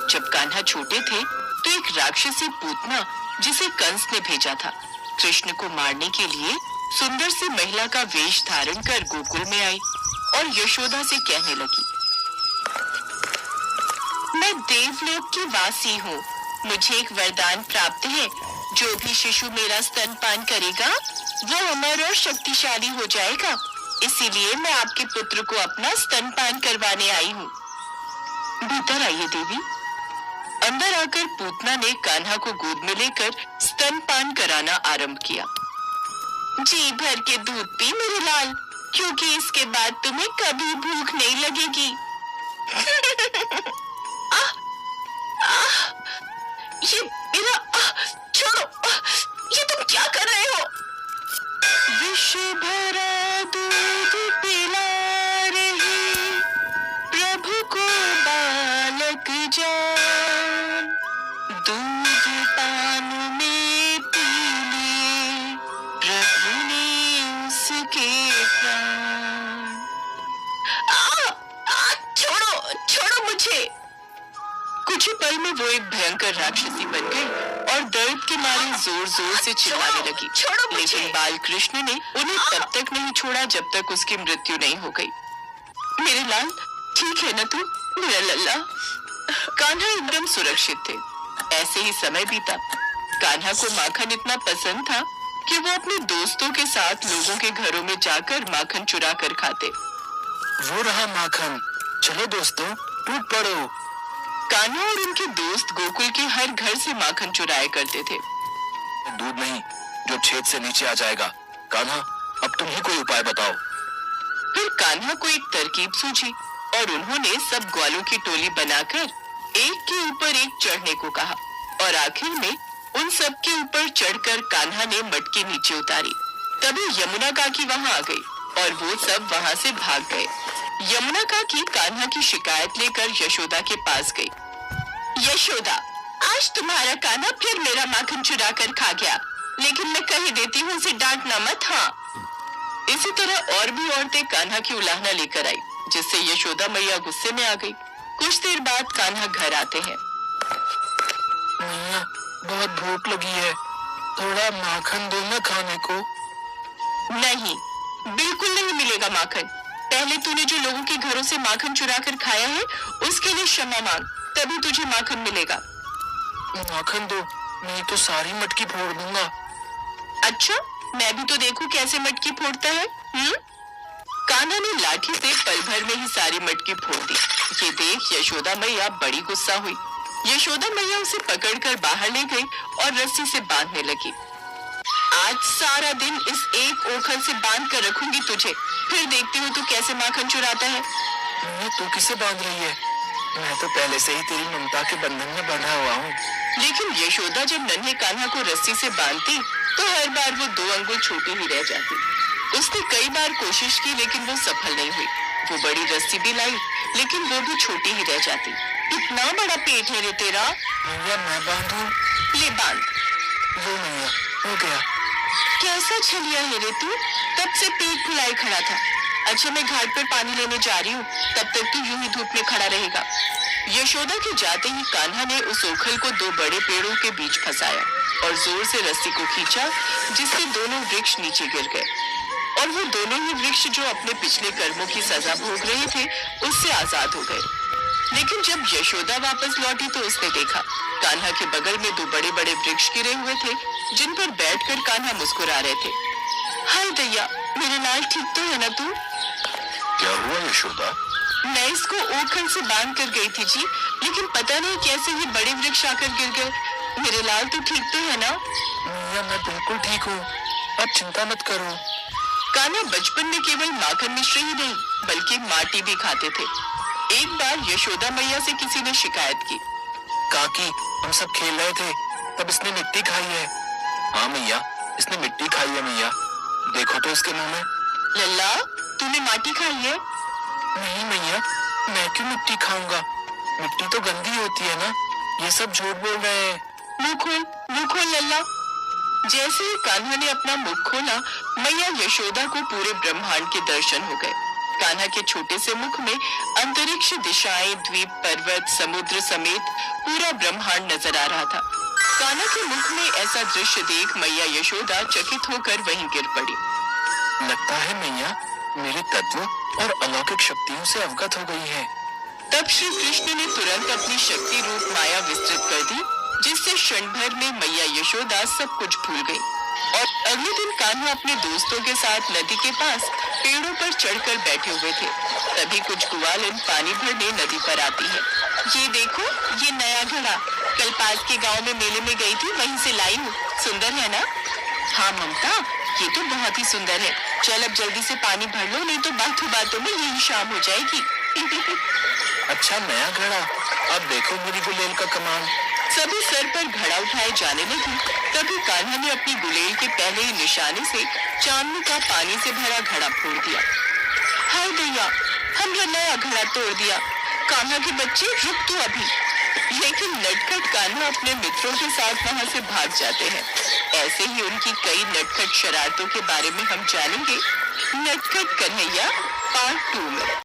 जब कान्हा छोटे थे तो एक राक्षसी पूतना जिसे कंस ने भेजा था कृष्ण को मारने के लिए सुंदर सी महिला का वेश धारण कर गोकुल में आई और यशोदा से कहने लगी, मैं देवलोक की वासी हूँ। मुझे एक वरदान प्राप्त है। जो भी शिशु मेरा स्तनपान करेगा वो अमर और शक्तिशाली हो जाएगा। इसीलिए मैं आपके पुत्र को अपना स्तनपान करवाने आई हूँ। भीतर आइए देवी। अंदर आकर पूतना ने कान्हा को गोद में लेकर स्तनपान कराना आरंभ किया। जी भर के दूध पी मेरे लाल, क्योंकि इसके बाद तुम्हें कभी भूख नहीं लगेगी। ये मेरा छोड़ो। ये तुम क्या कर रहे हो? विष भरा दूध पिला रही प्रभु को बालक जान, दूध पान में पी लिए प्रभु ने उसके प्राण। छोड़ो छोड़ो मुझे। कुछ ही पल में वो एक भयंकर राक्षसी बन गई और दर्द के मारे जोर जोर से चिल्लाने लगी। लेकिन बाल कृष्ण ने उन्हें तब तक नहीं छोड़ा जब तक उसकी मृत्यु नहीं हो गई। मेरे लाल ठीक है ना तू, मेरा लल्ला? कान्हा एकदम सुरक्षित थे। ऐसे ही समय बीता। कान्हा को माखन इतना पसंद था कि वो अपने दोस्तों के साथ लोगों के घरों में जाकर माखन चुरा कर खाते। वो रहा माखन, चलो दोस्तों टूट पड़ो। कान्हा और उनके दोस्त गोकुल के हर घर से माखन चुराया करते थे। दूध नहीं जो छेद से नीचे आ जाएगा। कान्हा अब तुम ही कोई उपाय बताओ। फिर कान्हा को एक तरकीब सूझी और उन्होंने सब ग्वालों की टोली बनाकर एक के ऊपर एक चढ़ने को कहा और आखिर में उन सब के ऊपर चढ़कर कान्हा ने मटकी नीचे उतारी। तभी यमुना काकी वहां आ गई और वो सब वहां से भाग गए। यमुना काकी कान्हा की शिकायत लेकर यशोदा के पास गई। यशोदा, आज तुम्हारा कान्हा फिर मेरा माखन चुरा कर खा गया, लेकिन मैं कह देती हूँ उसे डांटना मत। हाँ। इसी तरह और भी औरतें कान्हा की उलाहना लेकर आई, जिससे यशोदा मैया गुस्से में आ गई। कुछ देर बाद कान्हा घर आते हैं। मैया बहुत भूख लगी है, थोड़ा माखन दो ना खाने को। नहीं, बिल्कुल नहीं मिलेगा माखन। पहले तूने जो लोगों के घरों से माखन चुरा कर खाया है उसके लिए क्षमा मांग, तभी तुझे माखन मिलेगा। माखन दो, नहीं तो सारी मटकी फोड़ दूंगा। अच्छा, मैं भी तो देखूं कैसे मटकी फोड़ता है। कान्हा ने लाठी से पल भर में ही सारी मटकी फोड़ दी। ये देख यशोदा मैया बड़ी गुस्सा हुई। यशोदा मैया उसे पकड़कर बाहर ले गई और रस्सी से बांधने लगी। आज सारा दिन इस एक ओखल से बांध कर रखूंगी तुझे, फिर देखती हूँ तू कैसे माखन चुराता है। तू किसे बांध रही है? मैं तो पहले से ही तेरी ममता के बंधन में बंधा हुआ हूँ। लेकिन यशोदा जब नन्हे कान्हा को रस्सी से बांधती तो हर बार वो 2 अंगुल छोटी ही रह जाती। उसने कई बार कोशिश की लेकिन वो सफल नहीं हुई। वो बड़ी रस्सी भी लाई लेकिन वो भी छोटी ही रह जाती। इतना बड़ा पेट है रे तेरा। मैया मैं बांधूं? ले बांध। वो मैया हो गया। कैसा छलिया है रे तू, तब से पेट फुलाए खड़ा था। अच्छा मैं घाट पर पानी लेने जा रही हूँ, तब तक तू यूं ही धूप में खड़ा रहेगा। यशोदा के जाते ही कान्हा ने उस ओखल को 2 बड़े पेड़ों के बीच फंसाया और जोर से रस्सी को खींचा, जिससे दोनों वृक्ष नीचे गिर गए और वो दोनों ही वृक्ष जो अपने पिछले कर्मों की सजा भोग रहे थे उससे आजाद हो गए। लेकिन जब यशोदा वापस लौटी तो उसने देखा कान्हा के बगल में 2 बड़े बड़े वृक्ष गिरे हुए थे, जिन पर बैठकर कान्हा मुस्कुरा रहे थे। हाय दैया, मेरे लाल ठीक तो है ना तू? क्या हुआ यशोदा? मैं इसको ओखल से बांध कर गई थी जी, लेकिन पता नहीं कैसे ये बड़े वृक्ष आकर गिर गए। मेरे लाल तू ठीक तो है ना? मैया मैं बिल्कुल ठीक हूँ, आप चिंता मत करो। कान्हा बचपन में केवल माखन मिश्री ही नहीं बल्कि माटी भी खाते थे। एक बार यशोदा मैया से किसी ने शिकायत की। काकी हम सब खेल रहे थे, तब इसने मिट्टी खाई है। हाँ मैया, इसने मिट्टी खाई है मैया, देखो तो इसके मुंह में। लल्ला, तूने माटी खाई है? नहीं मैया, मैं क्यों मिट्टी खाऊंगा? मिट्टी तो गंदी होती है ना, ये सब झूठ बोल रहे हैं। मुंह खोल लल्ला। जैसे ही कान्हा ने अपना मुख खोला, मैया यशोदा को पूरे ब्रह्मांड के दर्शन हो गए। कान्हा के छोटे से मुख में अंतरिक्ष, दिशाएं, द्वीप, पर्वत, समुद्र समेत पूरा ब्रह्मांड नजर आ रहा था। कान्हा के मुख में ऐसा दृश्य देख मैया यशोदा चकित होकर वहीं गिर पड़ी। लगता है मैया मेरे तत्व और अलौकिक शक्तियों से अवगत हो गई है। तब श्री कृष्ण ने तुरंत अपनी शक्ति रूप माया विस्तृत कर दी, जिससे क्षण भर में मैया यशोदा सब कुछ भूल गई। और अगले दिन कान्हा अपने दोस्तों के साथ नदी के पास पेड़ों पर चढ़कर बैठे हुए थे। तभी कुछ ग्वालिन पानी भरने नदी पर आती है। ये देखो, ये नया घड़ा कल पास के गांव में मेले में गई थी, वहीं से लाई हूँ। सुंदर है ना? हाँ ममता, ये तो बहुत ही सुंदर है। चल अब जल्दी से पानी भर लो, नहीं तो बातों बातों में यही शाम हो जाएगी। अच्छा, नया घड़ा। अब देखो मेरी गुलेल का कमाल। सभी सर पर घड़ा उठाए जाने लगी। तभी कान्हा ने अपनी गुलेल के पहले ही निशाने से चांदनी का पानी से भरा घड़ा फोड़ दिया। हाय भैया, हमने नया घड़ा तोड़ दिया। कान्हा के बच्चे, रुक तो अभी। लेकिन नटखट कान्हा अपने मित्रों के साथ वहां से भाग जाते हैं। ऐसे ही उनकी कई नटखट शरारतों के बारे में हम जानेंगे नटखट कन्हैया पार्ट 2 में।